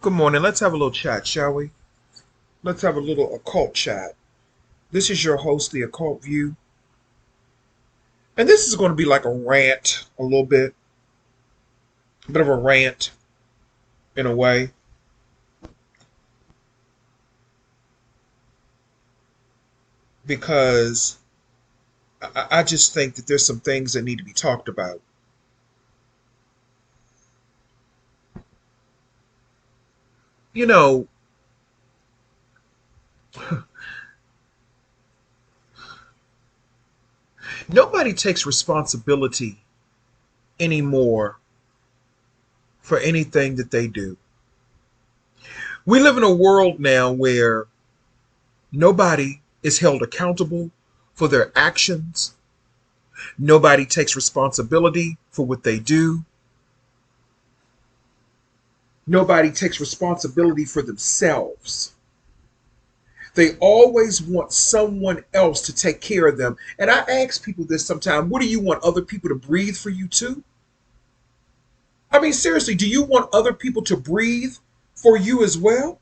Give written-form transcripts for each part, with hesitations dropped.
Good morning. Let's have a little chat, shall we? Let's have a little occult chat. This is your host, The Occult View. And this is going to be like a rant, a bit of a rant in a way, because I just think that there's some things that need to be talked about. You know, nobody takes responsibility anymore for anything that they do. We live in a world now where nobody is held accountable for their actions. Nobody takes responsibility for what they do. Nobody takes responsibility for themselves. They always want someone else to take care of them. And I ask people this sometimes, what do you want other people to breathe for you too? I mean, seriously, do you want other people to breathe for you as well?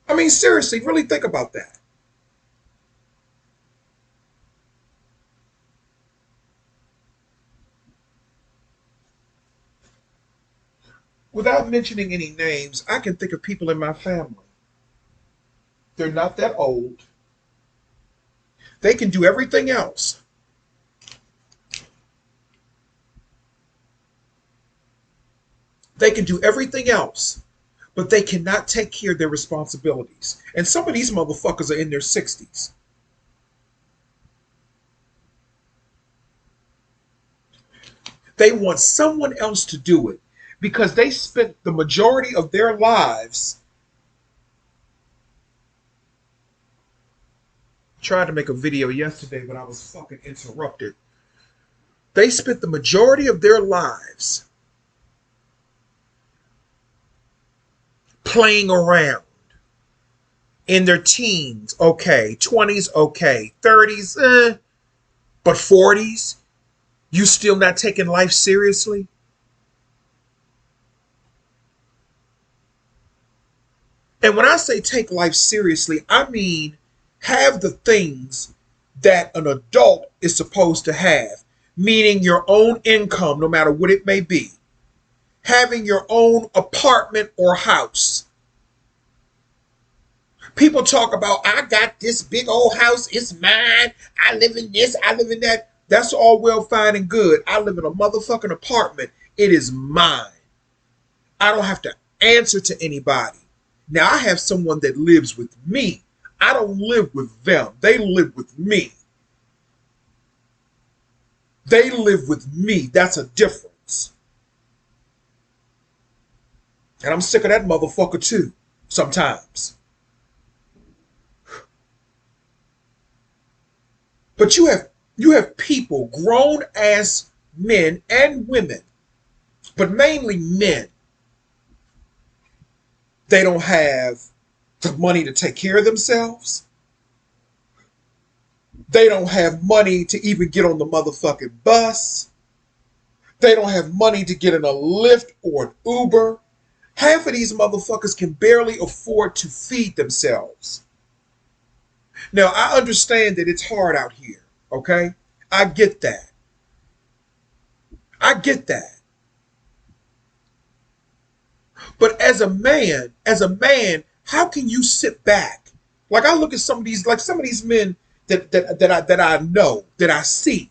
I mean, seriously, really think about that. Without mentioning any names, I can think of people in my family. They're not that old. They can do everything else. They can do everything else, but they cannot take care of their responsibilities. And some of these motherfuckers are in their 60s. They want someone else to do it because they spent the majority of their lives trying to make a video yesterday, but I was fucking interrupted. They spent the majority of their lives playing around in their teens, okay, 20s, okay, 30s, but 40s, you still not taking life seriously? And when I say take life seriously, I mean have the things that an adult is supposed to have, meaning your own income, no matter what it may be, having your own apartment or house. People talk about, I got this big old house, it's mine, I live in this, I live in that. That's all well, fine, and good. I live in a motherfucking apartment. It is mine. I don't have to answer to anybody. Now, I have someone that lives with me. I don't live with them. They live with me. They live with me. That's a difference. And I'm sick of that motherfucker too, sometimes. But you have people, grown ass men and women, but mainly men. They don't have the money to take care of themselves. They don't have money to even get on the motherfucking bus. They don't have money to get in a Lyft or an Uber. Half of these motherfuckers can barely afford to feed themselves. Now, I understand that it's hard out here, okay? I get that. I get that. But as a man, how can you sit back? Like I look at some of these men that I know, that I see.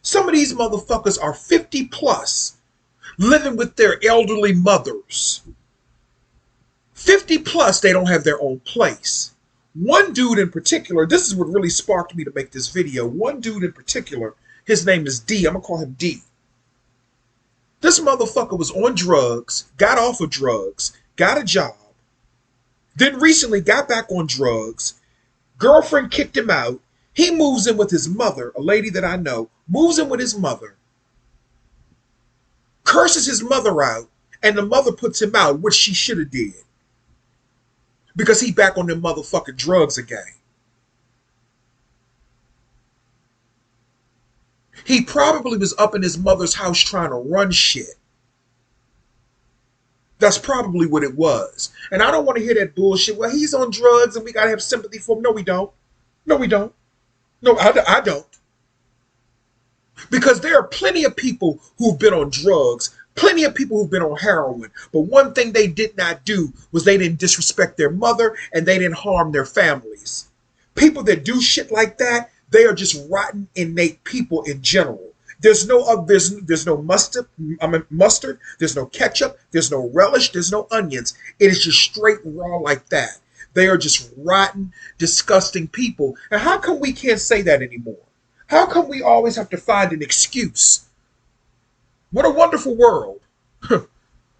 Some of these motherfuckers are 50 plus, living with their elderly mothers. 50 plus, they don't have their own place. One dude in particular, this is what really sparked me to make this video. One dude in particular, his name is D. I'm gonna call him D. This motherfucker was on drugs, got off of drugs, got a job, then recently got back on drugs. Girlfriend kicked him out. He moves in with his mother, a lady that I know, moves in with his mother, curses his mother out, and the mother puts him out, which she should have did. Because he back on them motherfucking drugs again. He probably was up in his mother's house trying to run shit. That's probably what it was. And I don't want to hear that bullshit. Well, he's on drugs and we got to have sympathy for him. No, we don't. No, we don't. No, I don't. Because there are plenty of people who've been on drugs, plenty of people who've been on heroin. But one thing they did not do was they didn't disrespect their mother and they didn't harm their families. People that do shit like that, they are just rotten, innate people in general. There's no mustard, there's no ketchup, there's no relish, there's no onions. It is just straight raw like that. They are just rotten, disgusting people. And how come we can't say that anymore? How come we always have to find an excuse? What a wonderful world.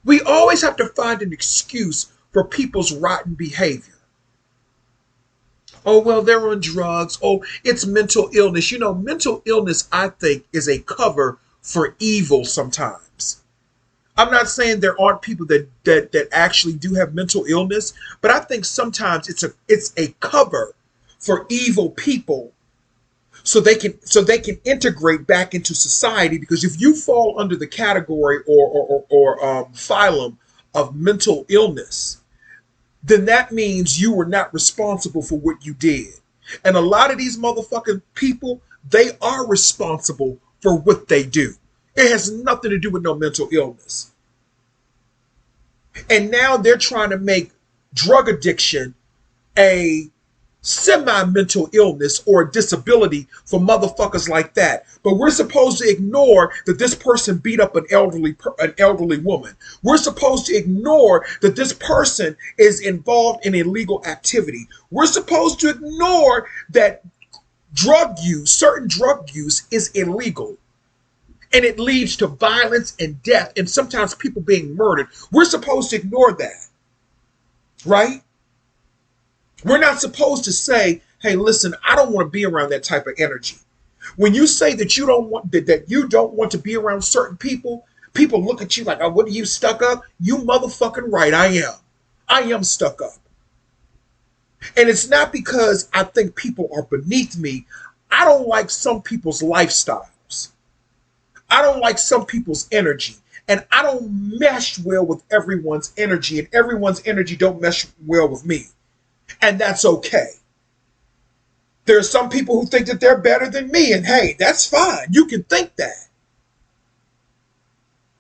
We always have to find an excuse for people's rotten behavior. Oh, well, they're on drugs. Oh, it's mental illness. You know, mental illness, I think, is a cover for evil sometimes. I'm not saying there aren't people that actually do have mental illness, but I think sometimes it's a cover for evil people so they can integrate back into society. Because if you fall under the category or phylum of mental illness, then that means you were not responsible for what you did. And a lot of these motherfucking people, they are responsible for what they do. It has nothing to do with no mental illness. And now they're trying to make drug addiction a semi-mental illness or a disability for motherfuckers like that. But we're supposed to ignore that this person beat up an elderly woman. We're supposed to ignore that this person is involved in illegal activity. We're supposed to ignore that certain drug use is illegal. And it leads to violence and death and sometimes people being murdered. We're supposed to ignore that. Right? We're not supposed to say, hey, listen, I don't want to be around that type of energy. When you say that you don't want to be around certain people, people look at you like, oh, what are you, stuck up? You motherfucking right, I am. I am stuck up. And it's not because I think people are beneath me. I don't like some people's lifestyles. I don't like some people's energy. And I don't mesh well with everyone's energy. And everyone's energy don't mesh well with me. And that's okay. There are some people who think that they're better than me, and hey, that's fine. You can think that.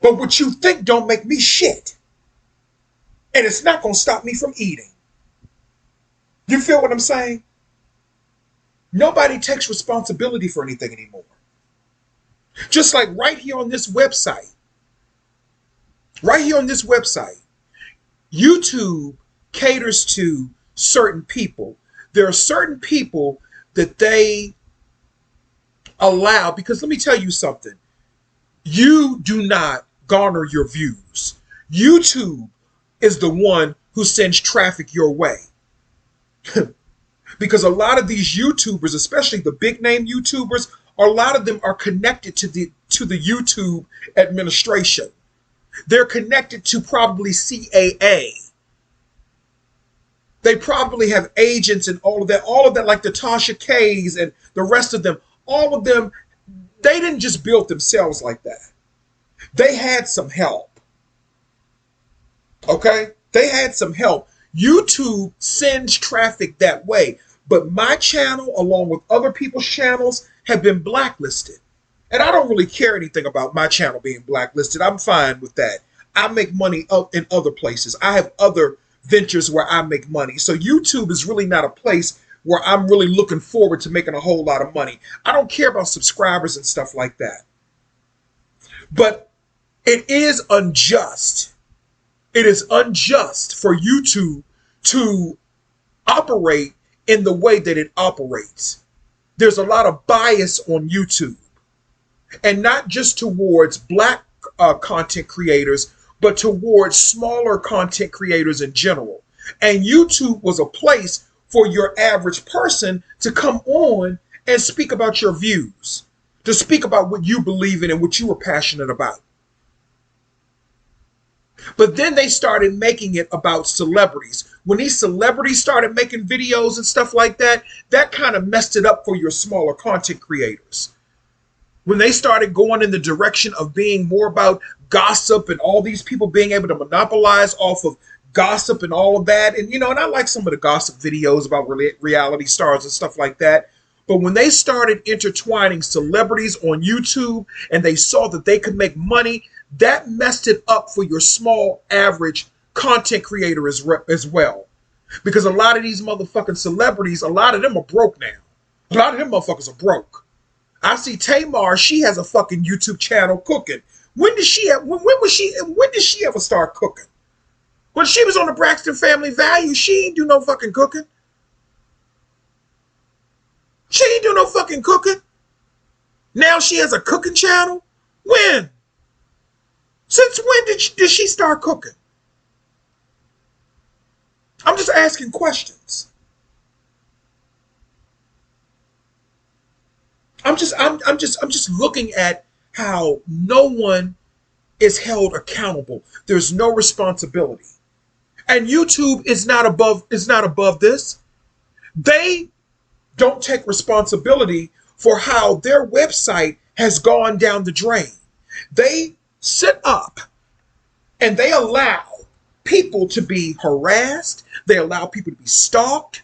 But what you think don't make me shit. And it's not going to stop me from eating. You feel what I'm saying? Nobody takes responsibility for anything anymore. Just like right here on this website. YouTube caters to certain people. There are certain people that they allow, because let me tell you something. You do not garner your views. YouTube is the one who sends traffic your way. Because a lot of these YouTubers, especially the big name YouTubers, a lot of them are connected to the YouTube administration. They're connected to probably CAA. They probably have agents and all of that, like the Tasha K's and the rest of them. All of them, they didn't just build themselves like that. They had some help. Okay? They had some help. YouTube sends traffic that way. But my channel, along with other people's channels, have been blacklisted. And I don't really care anything about my channel being blacklisted. I'm fine with that. I make money up in other places. I have other ventures where I make money. So YouTube is really not a place where I'm really looking forward to making a whole lot of money. I don't care about subscribers and stuff like that. But it is unjust. It is unjust for YouTube to operate in the way that it operates. There's a lot of bias on YouTube. And not just towards black content creators, but towards smaller content creators in general. And YouTube was a place for your average person to come on and speak about your views, to speak about what you believe in and what you were passionate about. But then they started making it about celebrities. When these celebrities started making videos and stuff like that, that kind of messed it up for your smaller content creators. When they started going in the direction of being more about gossip and all these people being able to monopolize off of gossip and all of that. And, and I like some of the gossip videos about reality stars and stuff like that. But when they started intertwining celebrities on YouTube and they saw that they could make money, that messed it up for your small, average content creator as well. Because a lot of these motherfucking celebrities, a lot of them are broke now. A lot of them motherfuckers are broke. I see Tamar, she has a fucking YouTube channel cooking. When did she ever start cooking? When she was on the Braxton Family Value, she ain't do no fucking cooking. She ain't do no fucking cooking. Now she has a cooking channel? When? Since when did she start cooking? I'm just asking questions. I'm just looking at how no one is held accountable. There's no responsibility. And YouTube is not above this. They don't take responsibility for how their website has gone down the drain. They sit up and they allow people to be harassed. They allow people to be stalked.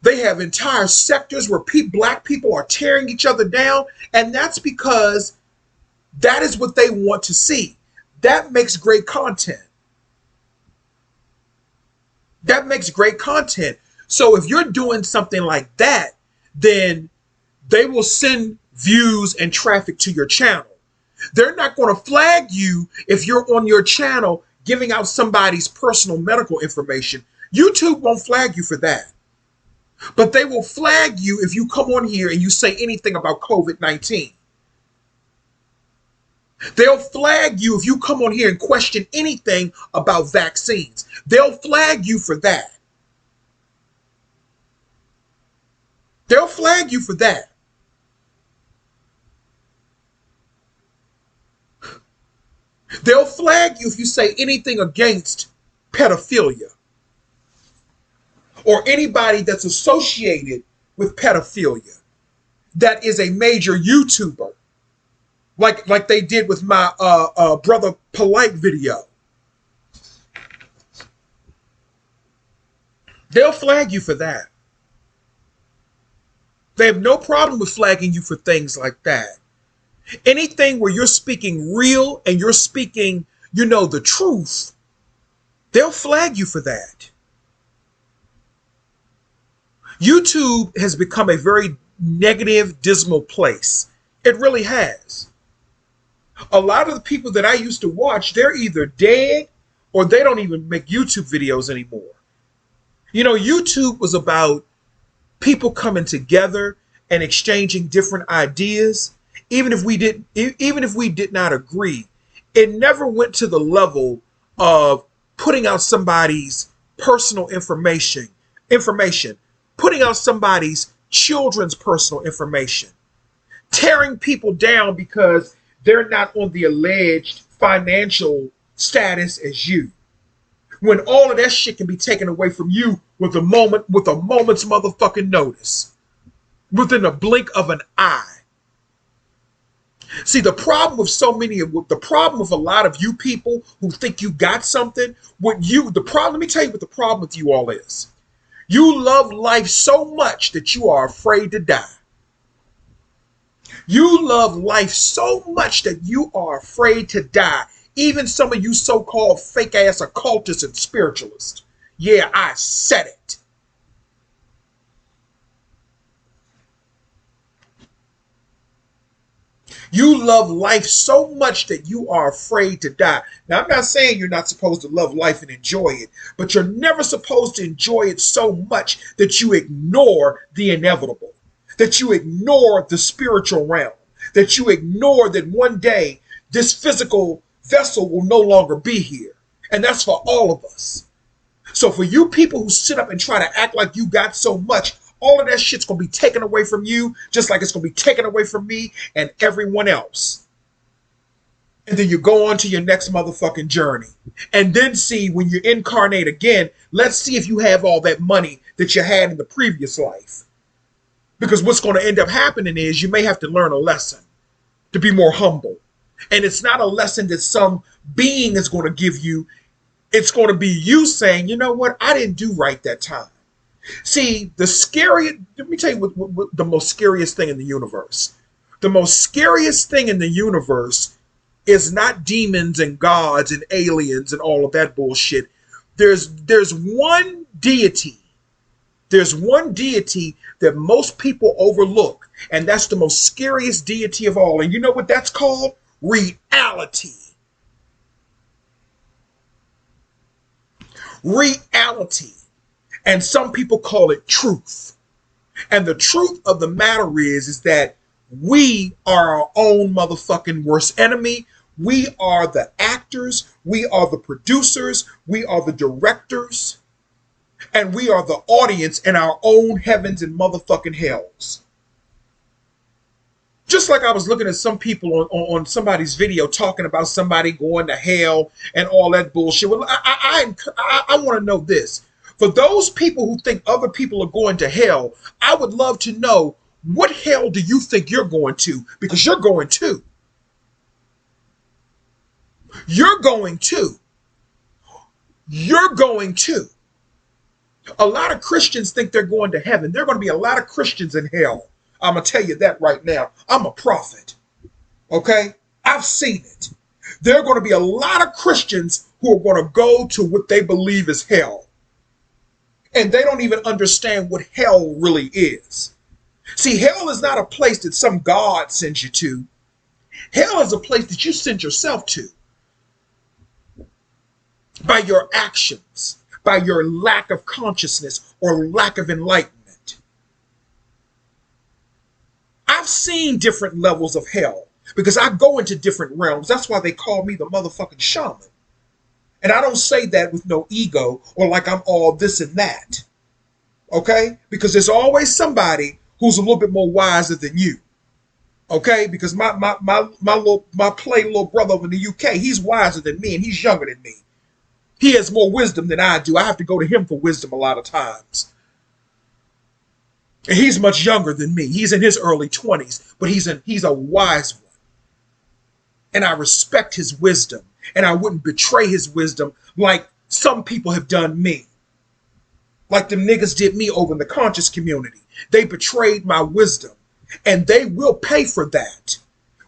They have entire sectors where black people are tearing each other down. And that's because that is what they want to see. That makes great content. That makes great content. So if you're doing something like that, then they will send views and traffic to your channel. They're not going to flag you if you're on your channel giving out somebody's personal medical information. YouTube won't flag you for that. But they will flag you if you come on here and you say anything about COVID-19. They'll flag you if you come on here and question anything about vaccines. They'll flag you for that. They'll flag you for that. They'll flag you if you say anything against pedophilia or anybody that's associated with pedophilia that is a major YouTuber, like they did with my Brother Polite video. They'll flag you for that. They have no problem with flagging you for things like that. Anything where you're speaking real and you're speaking, the truth, they'll flag you for that. YouTube has become a very negative, dismal place. It really has. A lot of the people that I used to watch, they're either dead or they don't even make YouTube videos anymore. YouTube was about people coming together and exchanging different ideas. Even if we did not agree, it never went to the level of putting out somebody's personal information, putting out somebody's children's personal information, tearing people down because they're not on the alleged financial status as you. When all of that shit can be taken away from you with a moment's motherfucking notice, within a blink of an eye. See, the problem with a lot of you people who think you got something, let me tell you what the problem with you all is. You love life so much that you are afraid to die. You love life so much that you are afraid to die. Even some of you so-called fake-ass occultists and spiritualists. Yeah, I said it. You love life so much that you are afraid to die. Now, I'm not saying you're not supposed to love life and enjoy it, but you're never supposed to enjoy it so much that you ignore the inevitable, that you ignore the spiritual realm, that you ignore that one day this physical vessel will no longer be here. And that's for all of us. So for you people who sit up and try to act like you got so much, all of that shit's going to be taken away from you, just like it's going to be taken away from me and everyone else. And then you go on to your next motherfucking journey. And then see, when you incarnate again, let's see if you have all that money that you had in the previous life. Because what's going to end up happening is you may have to learn a lesson to be more humble. And it's not a lesson that some being is going to give you. It's going to be you saying, you know what, I didn't do right that time. See, let me tell you what the most scariest thing in the universe. The most scariest thing in the universe is not demons and gods and aliens and all of that bullshit. There's one deity. There's one deity that most people overlook, and that's the most scariest deity of all. And you know what that's called? Reality. Reality. And some people call it truth. And the truth of the matter is that we are our own motherfucking worst enemy. We are the actors. We are the producers. We are the directors. And we are the audience in our own heavens and motherfucking hells. Just like I was looking at some people on somebody's video talking about somebody going to hell and all that bullshit. Well, I want to know this. For those people who think other people are going to hell, I would love to know, what hell do you think you're going to? Because you're going to. You're going to. You're going to. A lot of Christians think they're going to heaven. There are going to be a lot of Christians in hell. I'm going to tell you that right now. I'm a prophet. Okay? I've seen it. There are going to be a lot of Christians who are going to go to what they believe is hell. And they don't even understand what hell really is. See, hell is not a place that some God sends you to. Hell is a place that you send yourself to. By your actions. By your lack of consciousness or lack of enlightenment. I've seen different levels of hell because I go into different realms. That's why they call me the motherfucking shaman. And I don't say that with no ego or like I'm all this and that. Okay? Because there's always somebody who's a little bit more wiser than you. Okay? Because my little brother over in the UK, he's wiser than me and he's younger than me. He has more wisdom than I do. I have to go to him for wisdom a lot of times. And he's much younger than me. He's in his early 20s, but he's a wise one. And I respect his wisdom, and I wouldn't betray his wisdom like some people have done me. Like them niggas did me over in the conscious community. They betrayed my wisdom, and they will pay for that.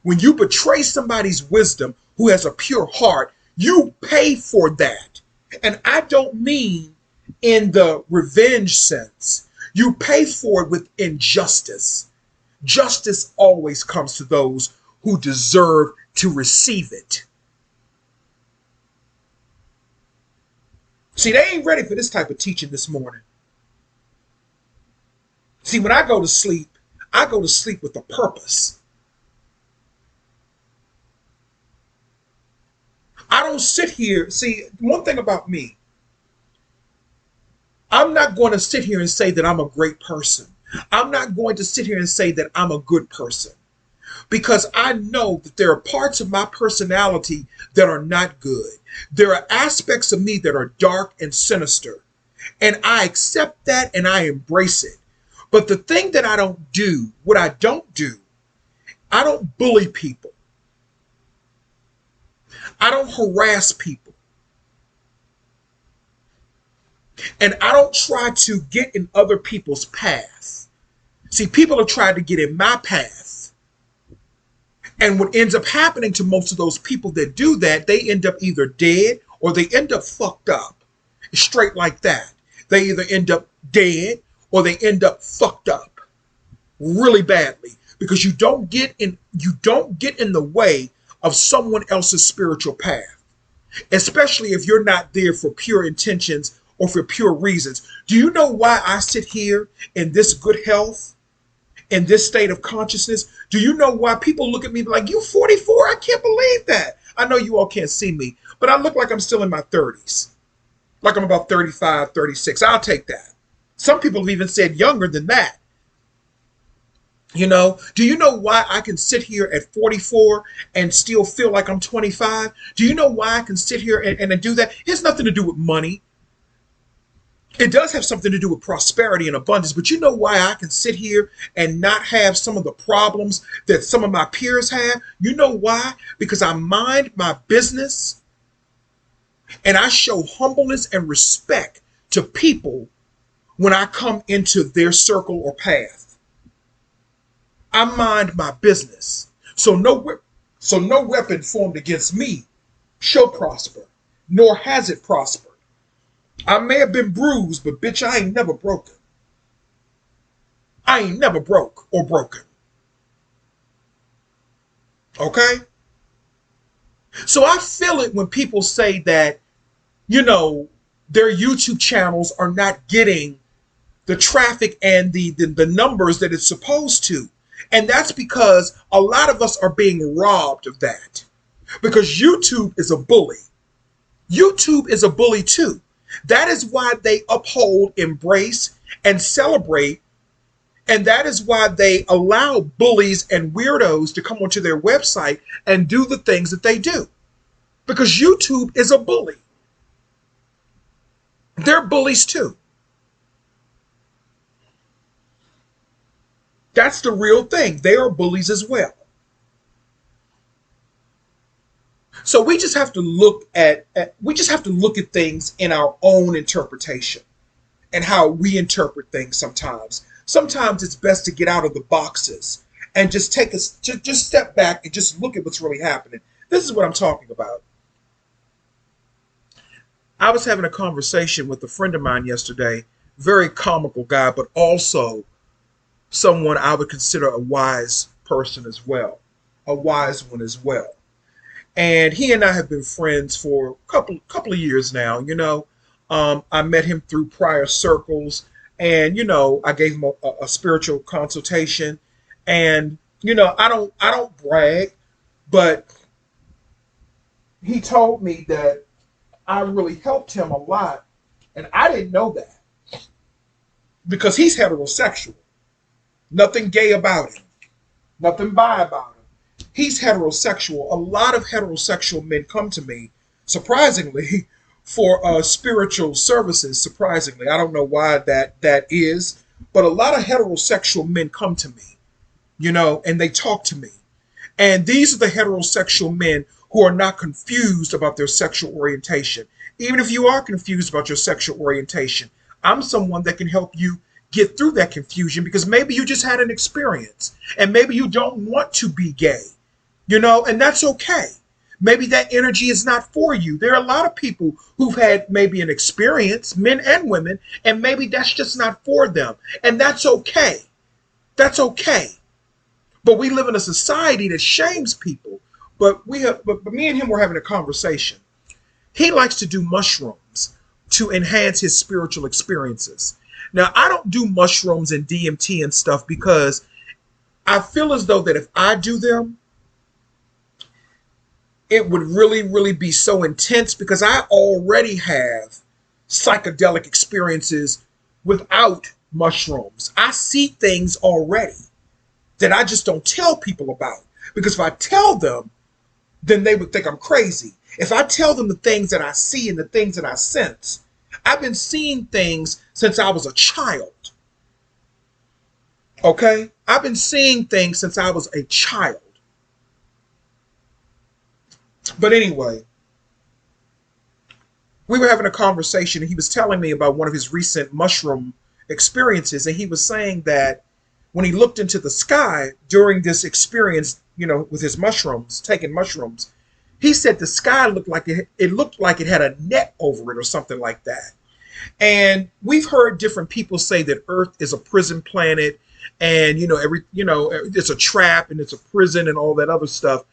When you betray somebody's wisdom who has a pure heart, you pay for that. And I don't mean in the revenge sense. You pay for it with injustice. Justice always comes to those who deserve to receive it. See, they ain't ready for this type of teaching this morning. See, when I go to sleep with a purpose. I don't sit here. See, one thing about me, I'm not going to sit here and say that I'm a great person. I'm not going to sit here and say that I'm a good person. Because I know that there are parts of my personality that are not good. There are aspects of me that are dark and sinister. And I accept that and I embrace it. But the thing that I don't do, what I don't do, I don't bully people. I don't harass people. And I don't try to get in other people's path. See, people have tried to get in my path. And what ends up happening to most of those people that do that, they end up either dead or they end up fucked up. Straight like that. They either end up dead or they end up fucked up really badly because you don't get in the way of someone else's spiritual path, especially if you're not there for pure intentions or for pure reasons. Do you know why I sit here in this good health, in this state of consciousness? Do you know why people look at me like, you 44? I can't believe that. I know you all can't see me, but I look like I'm still in my 30s. Like I'm about 35, 36. I'll take that. Some people have even said younger than that. You know, do you know why I can sit here at 44 and still feel like I'm 25? Do you know why I can sit here and do that? It has nothing to do with money. It does have something to do with prosperity and abundance, but you know why I can sit here and not have some of the problems that some of my peers have? You know why? Because I mind my business and I show humbleness and respect to people when I come into their circle or path. I mind my business. So no weapon formed against me shall prosper, nor has it prospered. I may have been bruised, but bitch, I ain't never broken. I ain't never broke or broken. Okay? So I feel it when people say that, you know, their YouTube channels are not getting the traffic and the numbers that it's supposed to. And that's because a lot of us are being robbed of that. Because YouTube is a bully. YouTube is a bully too. That is why they uphold, embrace, and celebrate. And that is why they allow bullies and weirdos to come onto their website and do the things that they do. Because YouTube is a bully. They're bullies too. That's the real thing. They are bullies as well. So we just have to look at things in our own interpretation and how we interpret things sometimes. Sometimes it's best to get out of the boxes and just just step back and just look at what's really happening. This is what I'm talking about. I was having a conversation with a friend of mine yesterday, very comical guy, but also someone I would consider a wise person as well, a wise one as well. And he and I have been friends for a couple of years now. I met him through prior circles, and I gave him a spiritual consultation. And I don't brag, but he told me that I really helped him a lot, and I didn't know that because he's heterosexual. Nothing gay about him, nothing bi about him. He's heterosexual. A lot of heterosexual men come to me, surprisingly, for spiritual services. Surprisingly, I don't know why that is, but a lot of heterosexual men come to me, and they talk to me. And these are the heterosexual men who are not confused about their sexual orientation. Even if you are confused about your sexual orientation, I'm someone that can help you get through that confusion because maybe you just had an experience and maybe you don't want to be gay, and that's okay. Maybe that energy is not for you. There are a lot of people who've had maybe an experience, men and women, and maybe that's just not for them. And that's okay. That's okay. But we live in a society that shames people. But me and him were having a conversation. He likes to do mushrooms to enhance his spiritual experiences. Now, I don't do mushrooms and DMT and stuff because I feel as though that if I do them, it would really, really be so intense because I already have psychedelic experiences without mushrooms. I see things already that I just don't tell people about because if I tell them, then they would think I'm crazy. If I tell them the things that I see and the things that I sense, I've been seeing things since I was a child. Okay? I've been seeing things since I was a child. But anyway, we were having a conversation and he was telling me about one of his recent mushroom experiences. And he was saying that when he looked into the sky during this experience, with his mushrooms, taking mushrooms, he said the sky looked like it looked like it had a net over it or something like that. And we've heard different people say that Earth is a prison planet and it's a trap and it's a prison and all that other stuff.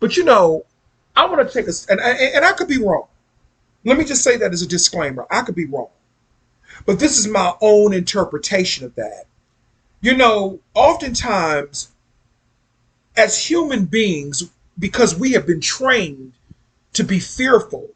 But I want to take and I could be wrong. Let me just say that as a disclaimer. I could be wrong. But this is my own interpretation of that. Oftentimes as human beings, because we have been trained to be fearful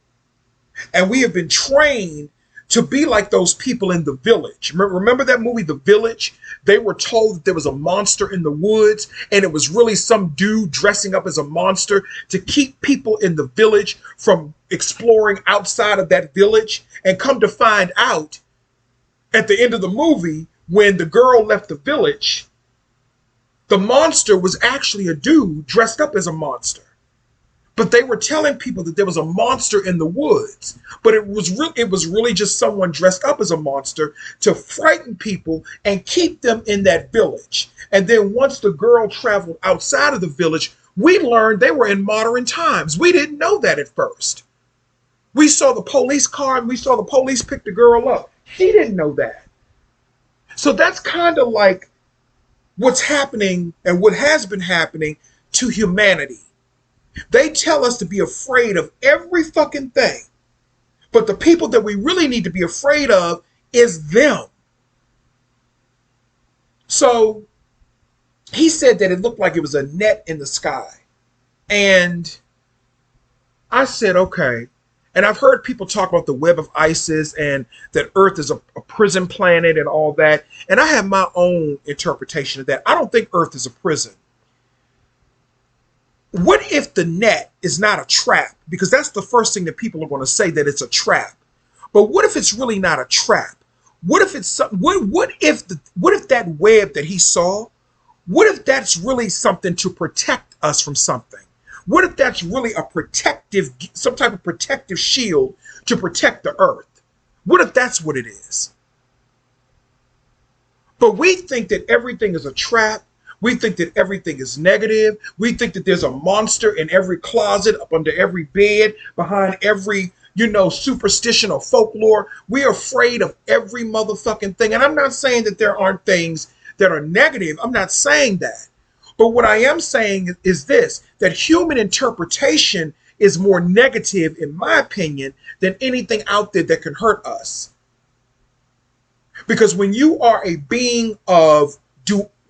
and we have been trained to be like those people in The Village. Remember that movie, The Village? They were told that there was a monster in the woods and it was really some dude dressing up as a monster to keep people in the village from exploring outside of that village. And come to find out, At the end of the movie, when the girl left the village, the monster was actually a dude dressed up as a monster. But they were telling people that there was a monster in the woods, but it was really just someone dressed up as a monster to frighten people and keep them in that village. And then once the girl traveled outside of the village, we learned they were in modern times. We didn't know that at first. We saw the police car and we saw the police pick the girl up. She didn't know that. So that's kind of like what's happening and what has been happening to humanity. They tell us to be afraid of every fucking thing. But the people that we really need to be afraid of is them. So he said that it looked like it was a net in the sky. And I said, okay. And I've heard people talk about the web of Isis and that Earth is a prison planet and all that. And I have my own interpretation of that. I don't think Earth is a prison. What if the net is not a trap? Because that's the first thing that people are going to say, that it's a trap. But what if it's really not a trap? What if it's something? What if that web that he saw? What if that's really something to protect us from something? What if that's really some type of protective shield to protect the earth? What if that's what it is? But we think that everything is a trap. We think that everything is negative. We think that there's a monster in every closet, up under every bed, behind every, superstition or folklore. We're afraid of every motherfucking thing. And I'm not saying that there aren't things that are negative. I'm not saying that. But what I am saying is this, that human interpretation is more negative, in my opinion, than anything out there that can hurt us. Because when you are a being of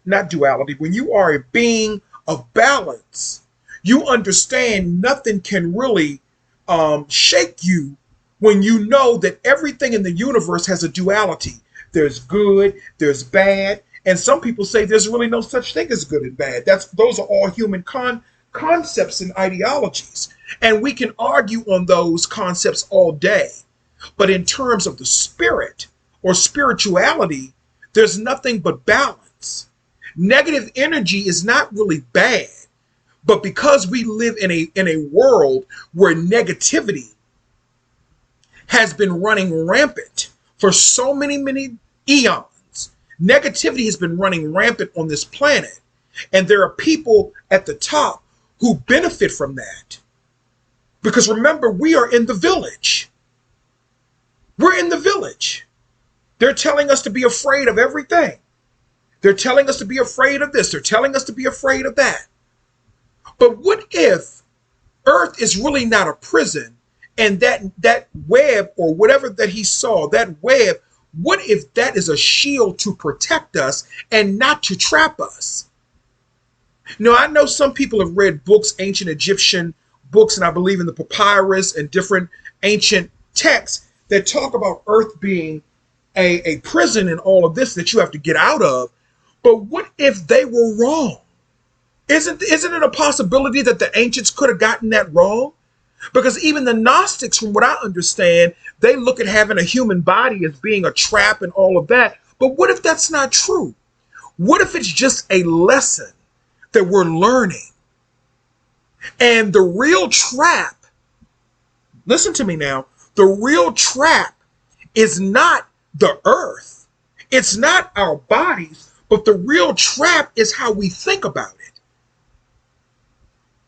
not duality, when you are a being of balance, you understand nothing can really shake you when you know that everything in the universe has a duality. There's good, there's bad, and some people say there's really no such thing as good and bad. Those are all human concepts and ideologies, and we can argue on those concepts all day. But in terms of the spirit or spirituality, there's nothing but balance. Negative energy is not really bad, but because we live in a world where negativity has been running rampant for so many eons, negativity has been running rampant on this planet, and there are people at the top who benefit from that. Because remember, we are in the village. We're in the village. They're telling us to be afraid of everything. They're telling us to be afraid of this. They're telling us to be afraid of that. But what if Earth is really not a prison, and that web or whatever that he saw, that web, what if that is a shield to protect us and not to trap us? Now, I know some people have read books, ancient Egyptian books, and I believe in the papyrus and different ancient texts that talk about Earth being a prison and all of this that you have to get out of. But what if they were wrong? Isn't it a possibility that the ancients could have gotten that wrong? Because even the Gnostics, from what I understand, they look at having a human body as being a trap and all of that. But what if that's not true? What if it's just a lesson that we're learning? And the real trap, listen to me now, the real trap is not the earth. It's not our bodies. But the real trap is how we think about it.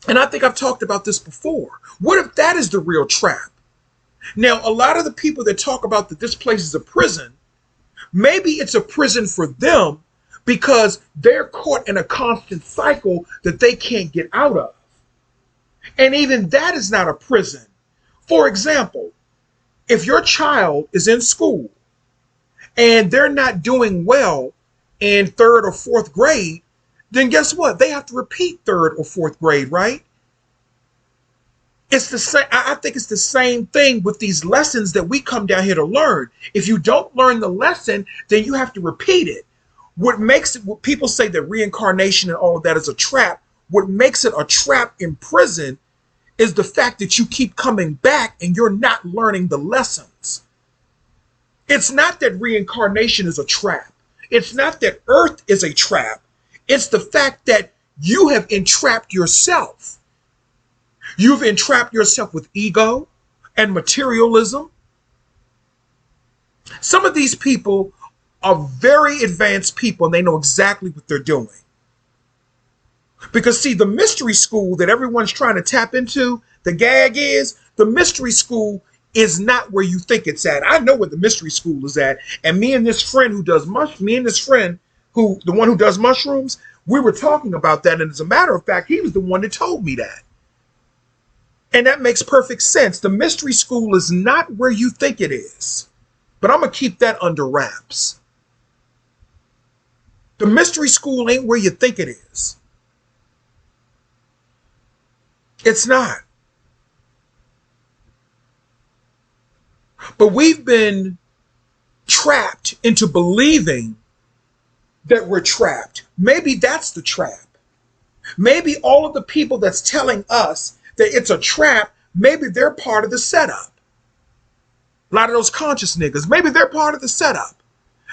And I think I've talked about this before. What if that is the real trap? Now, a lot of the people that talk about that this place is a prison, maybe it's a prison for them because they're caught in a constant cycle that they can't get out of. And even that is not a prison. For example, if your child is in school and they're not doing well in third or fourth grade, then guess what? They have to repeat third or fourth grade, right? It's the same. I think it's the same thing with these lessons that we come down here to learn. If you don't learn the lesson, then you have to repeat it. What people say that reincarnation and all of that is a trap. What makes it a trap in prison is the fact that you keep coming back and you're not learning the lessons. It's not that reincarnation is a trap. It's not that Earth is a trap. It's the fact that you have entrapped yourself. You've entrapped yourself with ego and materialism. Some of these people are very advanced people and they know exactly what they're doing. Because, see, the mystery school that everyone's trying to tap into, the gag is the mystery school is not where you think it's at. I know where the mystery school is at. And me and this friend who does the one who does mushrooms, we were talking about that. And as a matter of fact, he was the one that told me that. And that makes perfect sense. The mystery school is not where you think it is. But I'm going to keep that under wraps. The mystery school ain't where you think it is. It's not. But we've been trapped into believing that we're trapped. Maybe that's the trap. Maybe all of the people that's telling us that it's a trap, maybe they're part of the setup. A lot of those conscious niggas, maybe they're part of the setup.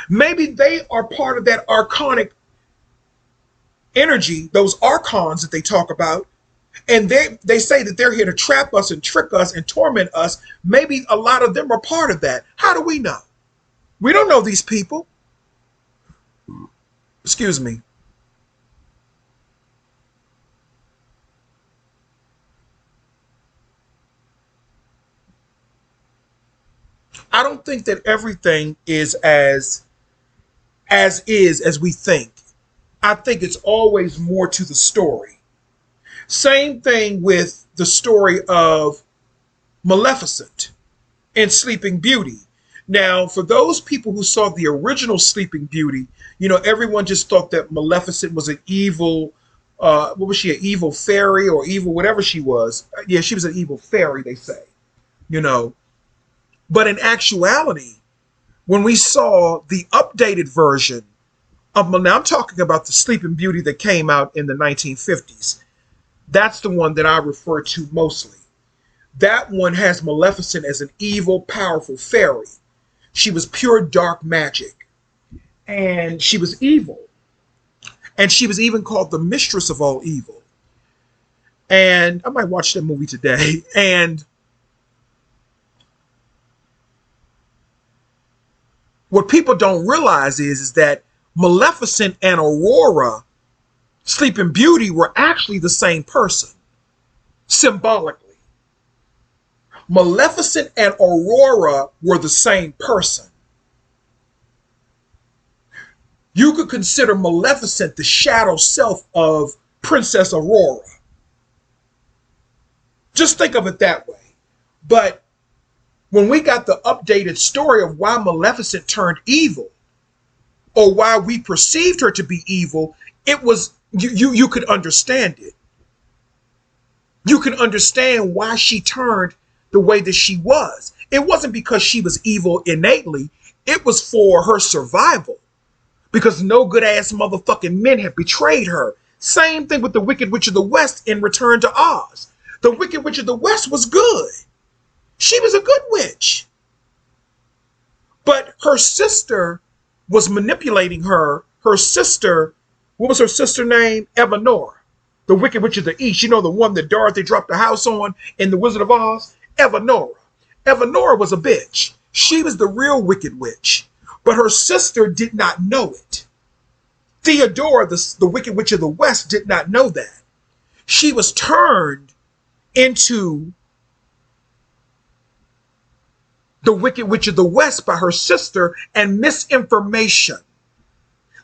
Maybe they are part of that archonic energy, those archons that they talk about. And they say that they're here to trap us and trick us and torment us. Maybe a lot of them are part of that. How do we know? We don't know these people. Excuse me. I don't think that everything is as we think. I think it's always more to the story. Same thing with the story of Maleficent and Sleeping Beauty. Now, for those people who saw the original Sleeping Beauty, everyone just thought that Maleficent was an evil, what was she, an evil fairy or evil, whatever she was. Yeah, she was an evil fairy, they say, But in actuality, when we saw the updated version of, now I'm talking about the Sleeping Beauty that came out in the 1950s. That's the one that I refer to mostly. That one has Maleficent as an evil, powerful fairy. She was pure dark magic. And she was evil. And she was even called the mistress of all evil. And I might watch that movie today. And what people don't realize is that Maleficent and Aurora, Sleeping Beauty, were actually the same person, symbolically. Maleficent and Aurora were the same person. You could consider Maleficent the shadow self of Princess Aurora. Just think of it that way. But when we got the updated story of why Maleficent turned evil, or why we perceived her to be evil, it was, you could understand it. You can understand why she turned the way that she was. It wasn't because she was evil innately. It was for her survival. Because no good ass motherfucking men have betrayed her. Same thing with the Wicked Witch of the West in Return to Oz. The Wicked Witch of the West was good. She was a good witch. But her sister was manipulating her. Her sister, what was her sister name? Evanora. The Wicked Witch of the East. The one that Dorothy dropped the house on in The Wizard of Oz? Evanora. Evanora was a bitch. She was the real Wicked Witch. But her sister did not know it. Theodora, the Wicked Witch of the West, did not know that. She was turned into the Wicked Witch of the West by her sister and misinformation.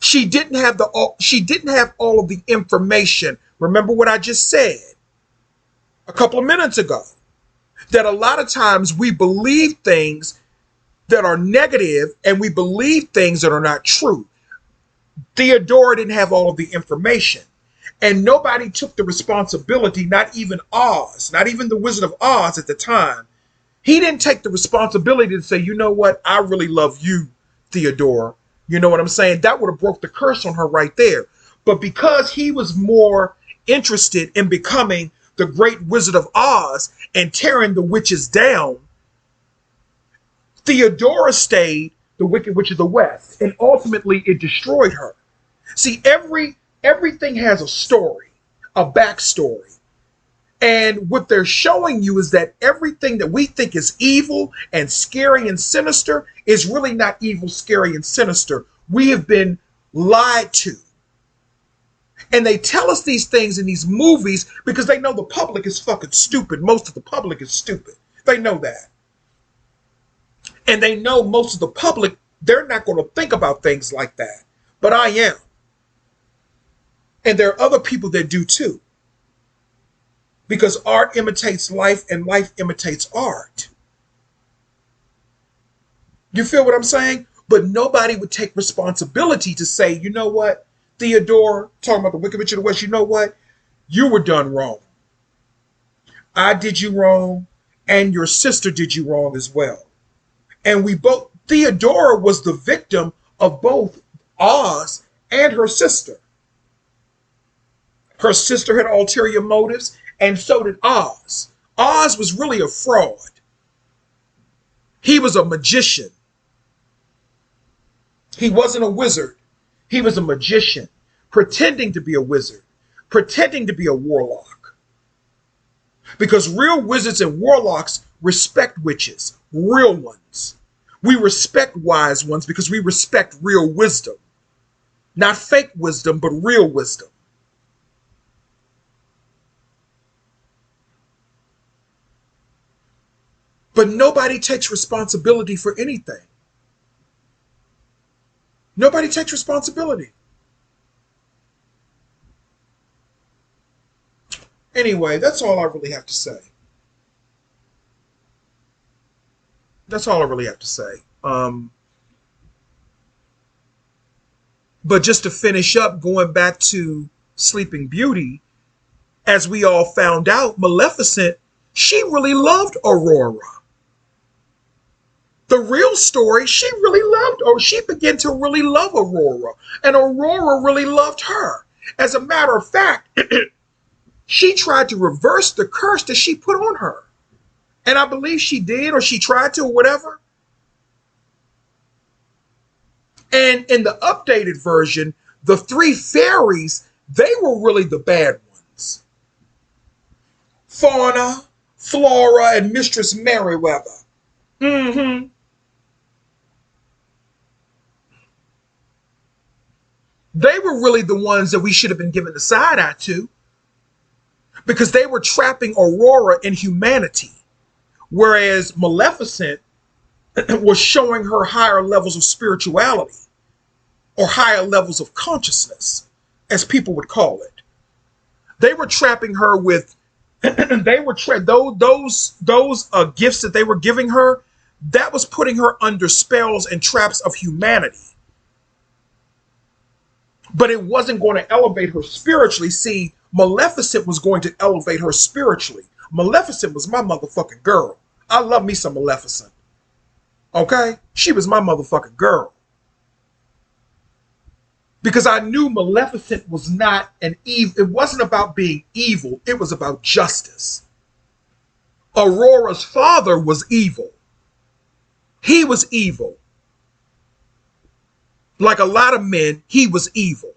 She didn't have all of the information. Remember what I just said a couple of minutes ago, that a lot of times we believe things that are negative and we believe things that are not true. Theodora didn't have all of the information, and nobody took the responsibility, not even Oz, not even the Wizard of Oz at the time. He didn't take the responsibility to say, you know what, I really love you, Theodora. You know what I'm saying? That would have broke the curse on her right there. But because he was more interested in becoming the great Wizard of Oz and tearing the witches down, Theodora stayed the Wicked Witch of the West, and ultimately it destroyed her. See, everything has a story, a backstory. And what they're showing you is that everything that we think is evil and scary and sinister is really not evil, scary, and sinister. We have been lied to. And they tell us these things in these movies because they know the public is fucking stupid. Most of the public is stupid. They know that. And they know most of the public, they're not going to think about things like that. But I am. And there are other people that do too. Because art imitates life and life imitates art. You feel what I'm saying? But nobody would take responsibility to say, you know what, Theodore, talking about the Wicked Witch of the West, you know what? You were done wrong. I did you wrong, and your sister did you wrong as well. And we both, Theodora was the victim of both Oz and her sister. Her sister had ulterior motives, and so did Oz. Oz was really a fraud. He was a magician. He wasn't a wizard. He was a magician, pretending to be a wizard, pretending to be a warlock. Because real wizards and warlocks respect witches, real ones. We respect wise ones because we respect real wisdom. Not fake wisdom, but real wisdom. But nobody takes responsibility for anything. Nobody takes responsibility. Anyway, that's all I really have to say. That's all I really have to say. But just to finish up, going back to Sleeping Beauty, as we all found out, Maleficent, she really loved Aurora. The real story, she really loved, or she began to really love Aurora, and Aurora really loved her. As a matter of fact, she tried to reverse the curse that she put on her. And I believe she did, or she tried to, or whatever. And in the updated version, the three fairies, they were really the bad ones. Fauna, Flora, and Mistress Merryweather. Mm-hmm. They were really the ones that we should have been giving the side eye to, because they were trapping Aurora in humanity, whereas Maleficent was showing her higher levels of spirituality, or higher levels of consciousness, as people would call it. They were trapping her with those gifts that they were giving her. That was putting her under spells and traps of humanity. But it wasn't going to elevate her spiritually. See, Maleficent was going to elevate her spiritually. Maleficent was my motherfucking girl. I love me some Maleficent. Okay? She was my motherfucking girl. Because I knew Maleficent was not an evil. It wasn't about being evil. It was about justice. Aurora's father was evil. He was evil. Like a lot of men, he was evil.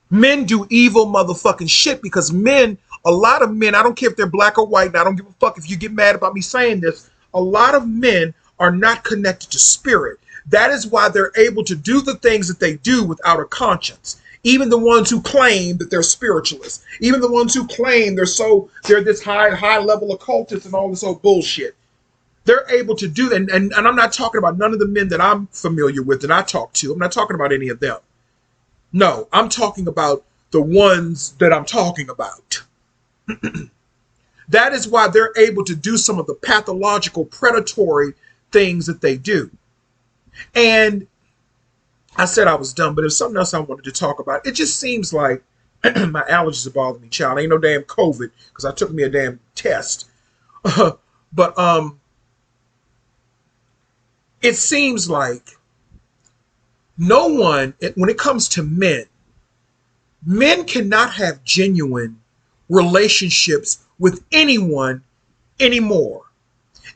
Men do evil motherfucking shit because men, a lot of men, I don't care if they're black or white, and I don't give a fuck if you get mad about me saying this, a lot of men are not connected to spirit. That is why they're able to do the things that they do without a conscience. Even the ones who claim that they're spiritualists, even the ones who claim they're this high level occultists and all this old bullshit. They're able to do that. And I'm not talking about none of the men that I'm familiar with that I talk to. I'm not talking about any of them. No, I'm talking about the ones that I'm talking about. That is why they're able to do some of the pathological, predatory things that they do. And I said I was done, but there's something else I wanted to talk about. It just seems like my allergies are bothering me, child. Ain't no damn COVID because I took me a damn test. But it seems like no one, when it comes to men cannot have genuine relationships with anyone anymore.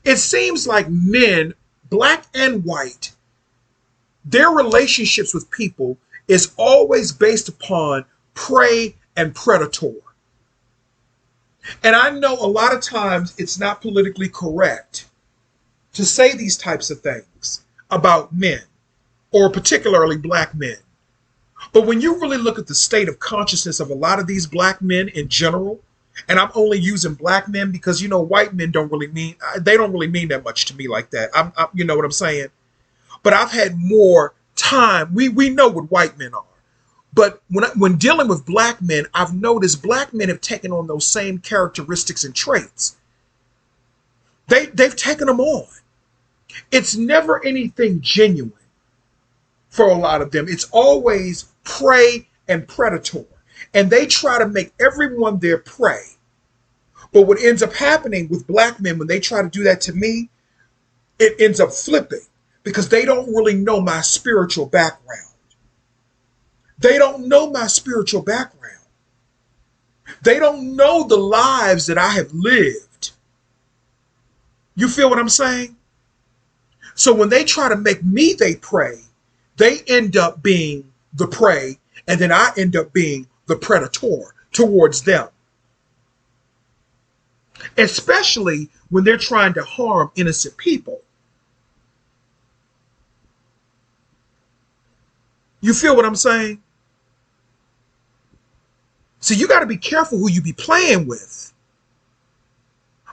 It seems like men, black and white, their relationships with people is always based upon prey and predator. And I know a lot of times it's not politically correct to say these types of things about men, or particularly black men. But when you really look at the state of consciousness of a lot of these black men in general, and I'm only using black men because white men don't really mean they don't really mean that much to me like that. You know what I'm saying? But I've had more time. We know what white men are. But when dealing with black men, I've noticed black men have taken on those same characteristics and traits. They've taken them on. It's never anything genuine for a lot of them. It's always prey and predator. And they try to make everyone their prey. But what ends up happening with black men when they try to do that to me, it ends up flipping because they don't really know my spiritual background. They don't know my spiritual background. They don't know the lives that I have lived. You feel what I'm saying? So when they try to make me their prey, they end up being the prey, and then I end up being the predator towards them. Especially when they're trying to harm innocent people. You feel what I'm saying? So you got to be careful who you be playing with.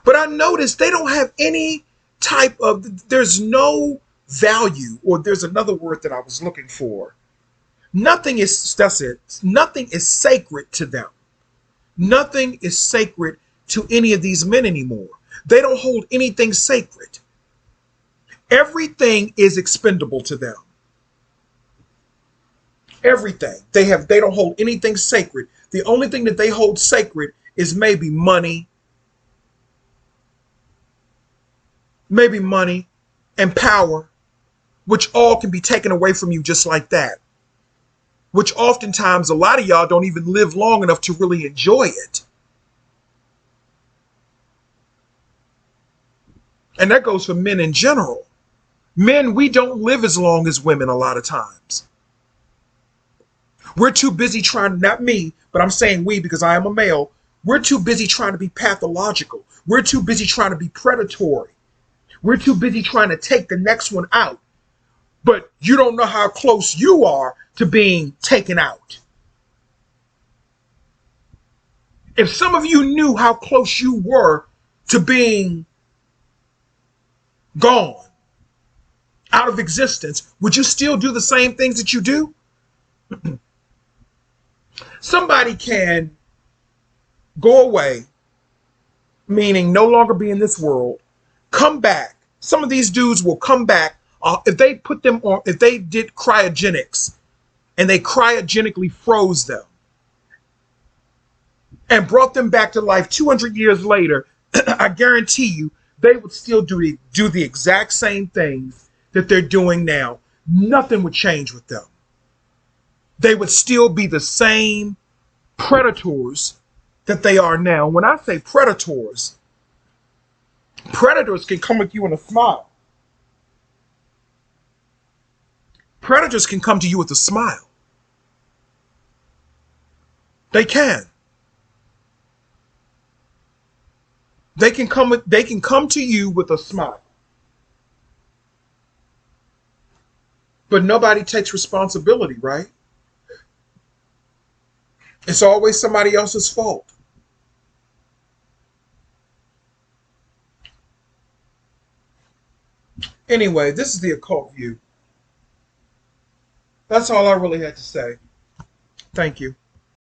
But I noticed they don't have any type of, there's no value, or there's another word that I was looking for. That's it. Nothing is sacred to them. Nothing is sacred to any of these men anymore. They don't hold anything sacred. Everything is expendable to them. Everything. They don't hold anything sacred. The only thing that they hold sacred is maybe money and power, which all can be taken away from you just like that. Which oftentimes a lot of y'all don't even live long enough to really enjoy it. And that goes for men in general. Men, we don't live as long as women a lot of times. We're too busy trying, not me, but I'm saying we because I am a male. We're too busy trying to be pathological. We're too busy trying to be predatory. We're too busy trying to take the next one out. But you don't know how close you are to being taken out. If some of you knew how close you were to being gone, out of existence, would you still do the same things that you do? Somebody can go away, meaning no longer be in this world, come back. Some of these dudes will come back if they put them on, if they did cryogenics and they cryogenically froze them and brought them back to life 200 years later, I guarantee you they would still do the exact same things that they're doing now. Nothing would change with them. They would still be the same predators that they are now. When I say predators, predators can come with you in a smile. Predators can come to you with a smile. They can. They can come to you with a smile. But nobody takes responsibility, right? It's always somebody else's fault. Anyway, this is the occult view. That's all I really had to say. Thank you.